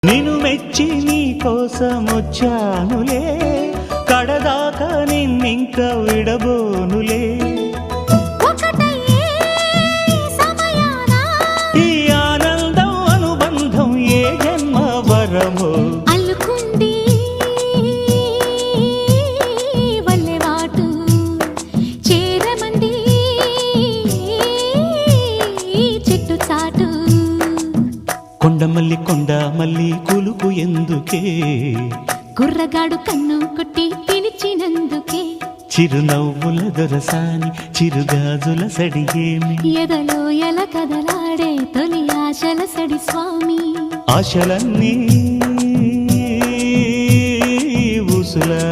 నిన్ను మెచ్చి నీ కోసం వచ్చానులే, కడదాకా నిన్నింక విడబోనులే. ఈ ఆనందం అనుబంధం ఏ జన్మ వరమో అల్లుకుంది వల్లెవాటు చేరమంది చెట్టు చాటు. కొండ మల్లి కులుకు ఎందుకే, కుర్రగాడు కన్ను కొట్టి పిలిచినందుకే. చిరునవ్వుల దొరసాని చిరుగాజుల సడిగేమి, ఎదలో ఎల కదలాడే తొలి ఆశల సడి స్వామి. ఆశలన్నీ ఊసులా